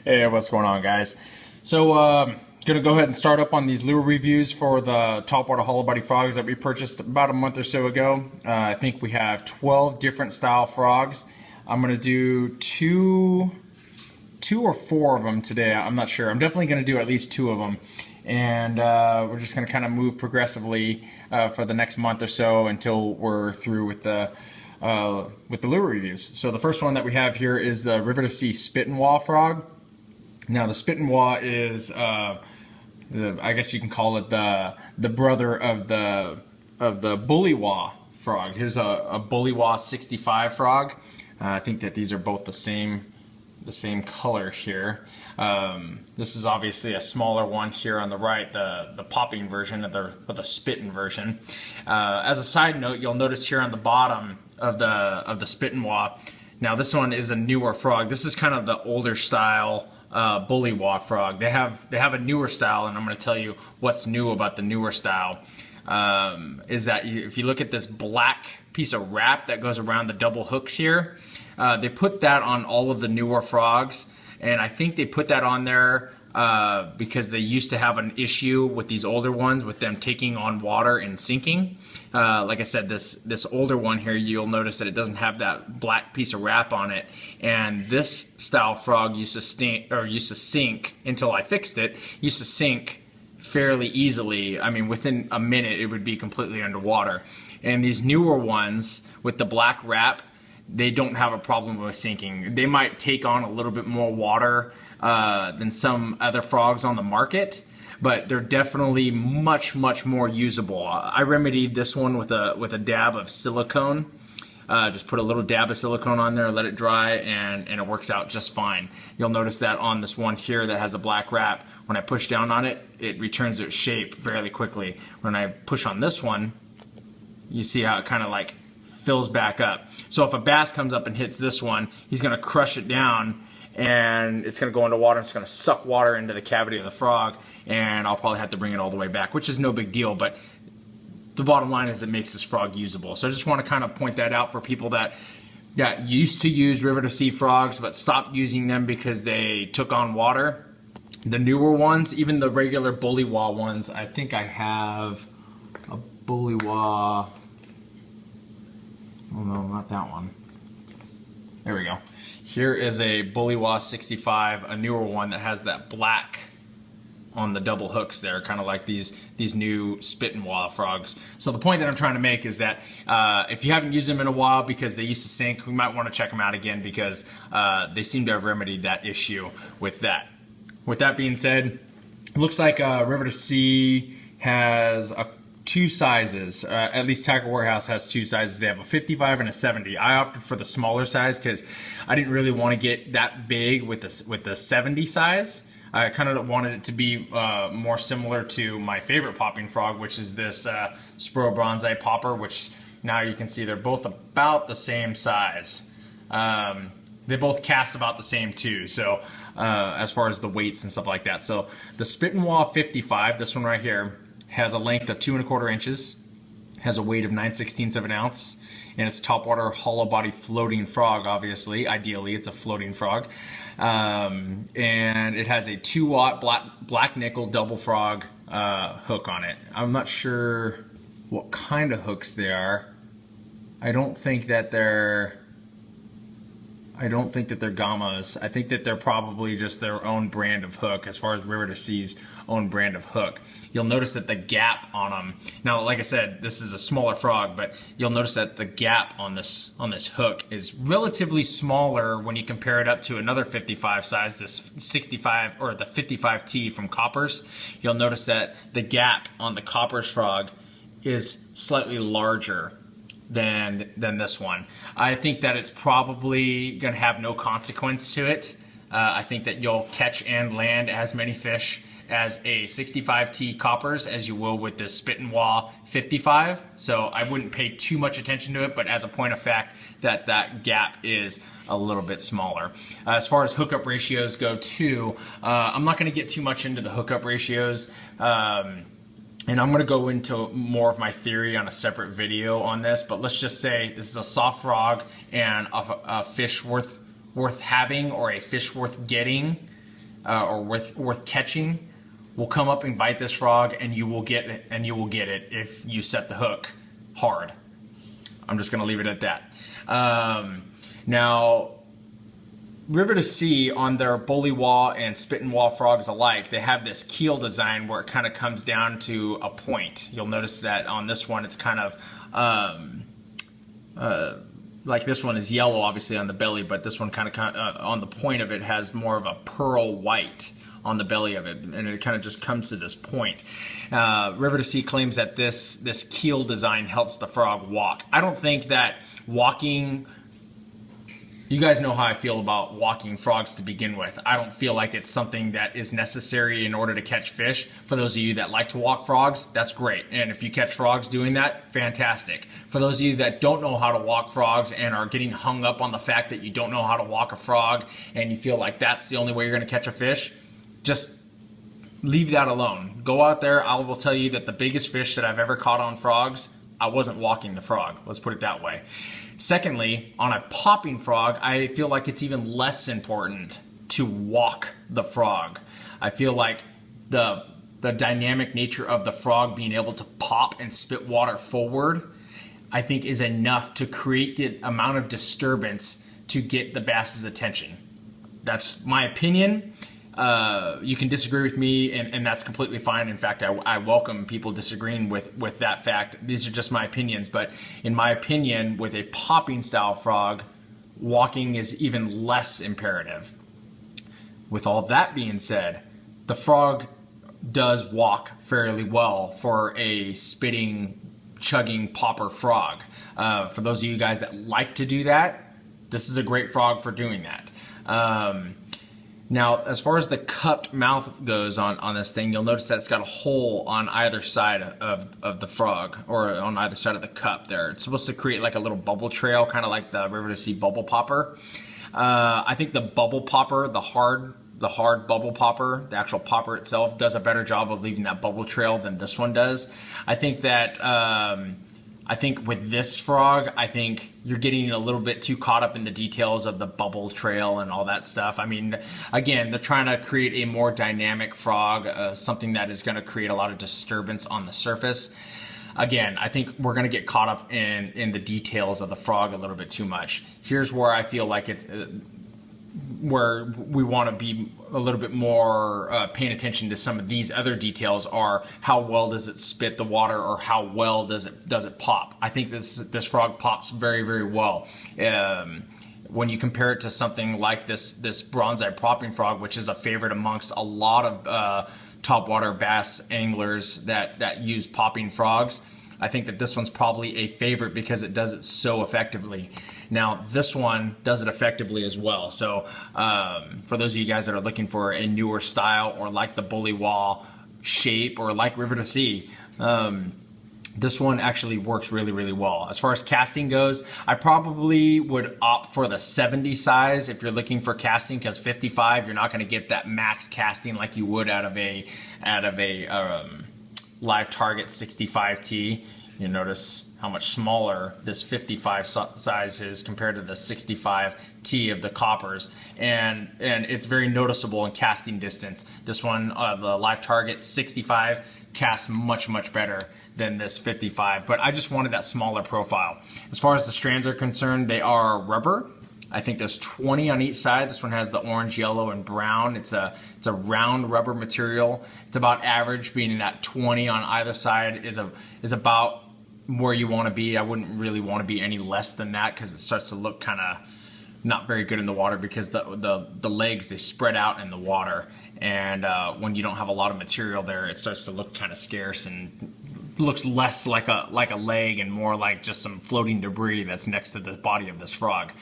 Hey, what's going on, guys? So, gonna go ahead and start up on these lure reviews for the topwater hollow body frogs that we purchased about a month or so ago. I think we have 12 different style frogs. I'm gonna do two or four of them today. I'm not sure. I'm definitely gonna do at least two of them, and we're just gonna kind of move progressively for the next month or so until we're through with the lure reviews. So the first one that we have here is the River2Sea Spittin Wa frog. Now the Spittin Wa is, I guess you can call it the brother of the Bully Wa frog. Here's a Bully Wa 65 frog. I think that these are both the same color here. This is obviously a smaller one here on the right, the popping version of the spitting version. As a side note, you'll notice here on the bottom of the Spittin Wa. Now this one is a newer frog. This is kind of the older style Bully Wa frog. They have a newer style, and I'm going to tell you what's new about the newer style. Is that if you look at this black piece of wrap that goes around the double hooks here, they put that on all of the newer frogs, and I think they put that on there because they used to have an issue with these older ones with them taking on water and sinking. Like I said, this older one here, you'll notice that it doesn't have that black piece of wrap on it, and this style frog used to sink until I fixed it. Used to sink fairly easily. I mean, within a minute it would be completely underwater. And these newer ones with the black wrap, they don't have a problem with sinking. They might take on a little bit more water than some other frogs on the market, but they're definitely much more usable. I remedied this one with a dab of silicone. Just put a little dab of silicone on there, let it dry, and it works out just fine. You'll notice that on this one here that has a black wrap, when I push down on it, it returns its shape fairly quickly. When I push on this one, you see how it kind of like fills back up. So if a bass comes up and hits this one, he's going to crush it down, and it's going to go into water. It's going to suck water into the cavity of the frog, and I'll probably have to bring it all the way back, which is no big deal. But the bottom line is it makes this frog usable. So I just want to kind of point that out for people that used to use River2Sea frogs but stopped using them because they took on water. The newer ones, even the regular Bully Wa ones, I think I have a Bully Wa. Oh no, not that one. There we go. Here is a Bully Wa 65, a newer one that has that black on the double hooks there, kind of like these new Spittin Wa frogs. So the point that I'm trying to make is that if you haven't used them in a while because they used to sink, we might want to check them out again because they seem to have remedied that issue with that. With that being said, it looks like River2Sea has two sizes. At least Tackle Warehouse has two sizes. They have a 55 and a 70. I opted for the smaller size because I didn't really want to get that big with the 70 size. I kind of wanted it to be more similar to my favorite popping frog, which is this Spro Bronzai popper, which now you can see they're both about the same size. They both cast about the same too, so as far as the weights and stuff like that. So the Spittin Wa 55, this one right here, has a length of 2¼ inches, has a weight of 9/16 of an ounce, and it's a topwater hollow body floating frog. Obviously, ideally, it's a floating frog, and it has a 2-watt black nickel double frog hook on it. I'm not sure what kind of hooks they are. I don't think that they're Gammas. I think that they're probably just their own brand of hook as far as River2Sea's own brand of hook. You'll notice that the gap on them, now like I said, this is a smaller frog, but you'll notice that the gap on this hook is relatively smaller when you compare it up to another 55 size, this 65 or the 55T from Coppers. You'll notice that the gap on the Coppers frog is slightly larger than this one. I think that it's probably going to have no consequence to it. I think that you'll catch and land as many fish as a 65T Coppers as you will with this Spittin Wa 55. So I wouldn't pay too much attention to it, but as a point of fact, that gap is a little bit smaller. As far as hookup ratios go too, I'm not going to get too much into the hookup ratios. And I'm going to go into more of my theory on a separate video on this, but let's just say this is a soft frog and a fish worth having or a fish worth getting. or worth catching will come up and bite this frog, and you will get it, if you set the hook hard. I'm just going to leave it at that. Now, River2Sea, on their Bully Wa and Spittin Wa frogs alike, they have this keel design where it kind of comes down to a point. You'll notice that on this one, it's kind of like this one is yellow, obviously, on the belly, but this one kind of on the point of it has more of a pearl white on the belly of it, and it kind of just comes to this point. River2Sea claims that this keel design helps the frog walk. I don't think that walking, you guys know how I feel about walking frogs to begin with. I don't feel like it's something that is necessary in order to catch fish. For those of you that like to walk frogs, that's great. And if you catch frogs doing that, fantastic. For those of you that don't know how to walk frogs and are getting hung up on the fact that you don't know how to walk a frog and you feel like that's the only way you're going to catch a fish, just leave that alone. Go out there. I will tell you that the biggest fish that I've ever caught on frogs, I wasn't walking the frog. Let's put it that way. Secondly, on a popping frog, I feel like it's even less important to walk the frog. I feel like the dynamic nature of the frog being able to pop and spit water forward, I think, is enough to create the amount of disturbance to get the bass's attention. That's my opinion. You can disagree with me, and that's completely fine. In fact, I welcome people disagreeing with that fact. These are just my opinions, but in my opinion, with a popping style frog, walking is even less imperative. With all that being said, the frog does walk fairly well for a spitting, chugging popper frog. For those of you guys that like to do that, this is a great frog for doing that. Now, as far as the cupped mouth goes on this thing, you'll notice that it's got a hole on either side of the frog, or on either side of the cup there. It's supposed to create like a little bubble trail, kind of like the River2Sea bubble popper. I think the bubble popper, the hard bubble popper, the actual popper itself, does a better job of leaving that bubble trail than this one does. I think that I think with this frog, I think you're getting a little bit too caught up in the details of the bubble trail and all that stuff. I mean, again, they're trying to create a more dynamic frog, something that is going to create a lot of disturbance on the surface. Again, I think we're going to get caught up in the details of the frog a little bit too much. Here's where I feel like it's where we want to be a little bit more paying attention to some of these other details, are how well does it spit the water, or how well does it pop. I think this frog pops very, very well. When you compare it to something like this bronze-eye popping frog, which is a favorite amongst a lot of topwater bass anglers that use popping frogs, I think that this one's probably a favorite because it does it so effectively. Now, this one does it effectively as well. So for those of you guys that are looking for a newer style, or like the Bully Wa shape, or like River2Sea, this one actually works really, really well. As far as casting goes, I probably would opt for the 70 size if you're looking for casting, because 55, you're not going to get that max casting like you would out of a live target 65T. You notice how much smaller this 55 size is compared to the 65T of the coppers, and it's very noticeable in casting distance. This one, the live target 65, casts much, much better than this 55, but I just wanted that smaller profile. As far as the strands are concerned, they are rubber. I think there's 20 on each side. This one has the orange, yellow, and brown. It's a round rubber material. It's about average, being that 20 on either side is about where you want to be. I wouldn't really want to be any less than that, because it starts to look kind of not very good in the water, because the legs, they spread out in the water, and when you don't have a lot of material there, it starts to look kind of scarce and looks less like a leg and more like just some floating debris that's next to the body of this frog.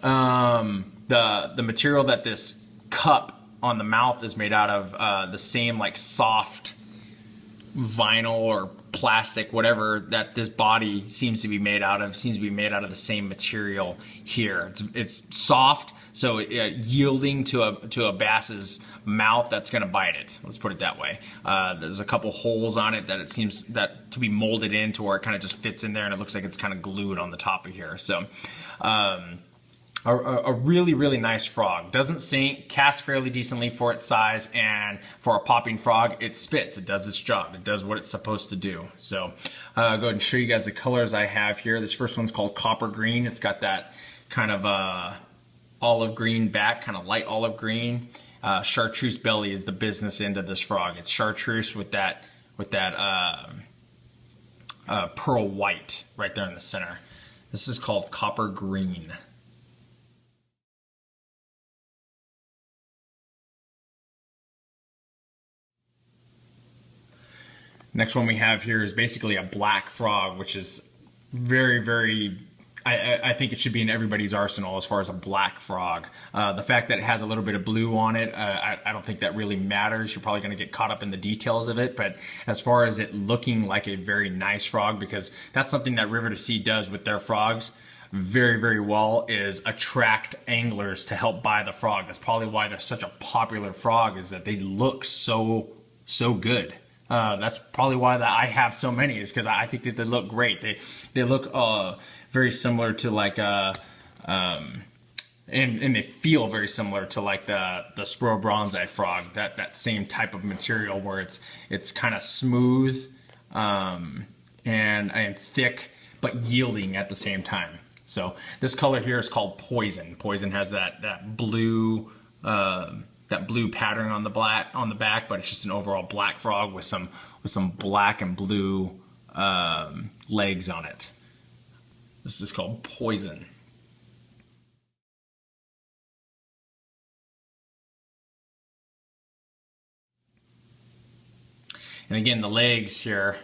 The material that this cup on the mouth is made out of, the same like soft vinyl or plastic, whatever that this body seems to be made out of, the same material here. It's soft, so yielding to a bass's mouth that's going to bite it. Let's put it that way. There's a couple holes on it that it seems that to be molded into, where it kind of just fits in there, and it looks like it's kind of glued on the top of here. So a really, really nice frog. Doesn't sink, casts fairly decently for its size, and for a popping frog, it spits. It does its job. It does what it's supposed to do. So I'll go ahead and show you guys the colors I have here. This first one's called copper green. It's got that kind of olive green back, kind of light olive green. Chartreuse belly is the business end of this frog. It's chartreuse with that pearl white right there in the center. This is called copper green. Next one we have here is basically a black frog, which is very, very, I think it should be in everybody's arsenal as far as a black frog. The fact that it has a little bit of blue on it, I don't think that really matters. You're probably going to get caught up in the details of it, but as far as it looking like a very nice frog, because that's something that River2Sea does with their frogs very, very well, is attract anglers to help buy the frog. That's probably why they're such a popular frog, is that they look so good. That's probably why that I have so many, is because I think that they look great. They look very similar to like and they feel very similar to like the Spro Bronzeye frog. That same type of material where it's kind of smooth and thick but yielding at the same time. So this color here is called Poison. Poison has that blue. That blue pattern on the back, but it's just an overall black frog with some black and blue legs on it. This is called Poison. And again, the legs here,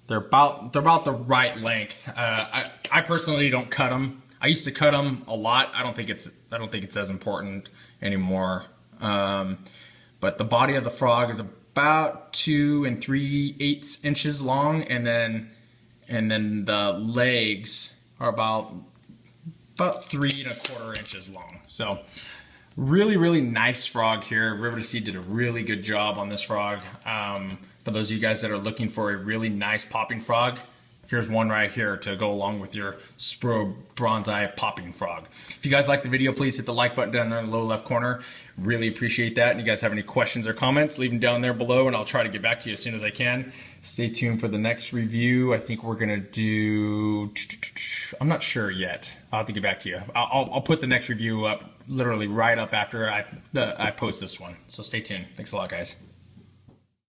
they're about the right length. I personally don't cut them. I used to cut them a lot. I don't think it's as important anymore. But the body of the frog is about 2 3/8 inches long, and then the legs are about 3 1/4 inches long. So really, really nice frog here. River2Sea did a really good job on this frog. For those of you guys that are looking for a really nice popping frog, here's one right here to go along with your Spro Bronzeye popping frog. If you guys like the video, please hit the like button down there in the lower left corner. Really appreciate that. And you guys have any questions or comments, leave them down there below and I'll try to get back to you as soon as I can. Stay tuned for the next review. I think we're gonna do, I'm not sure yet. I'll have to get back to you. I'll put the next review up literally right up after I post this one. So stay tuned. Thanks a lot, guys.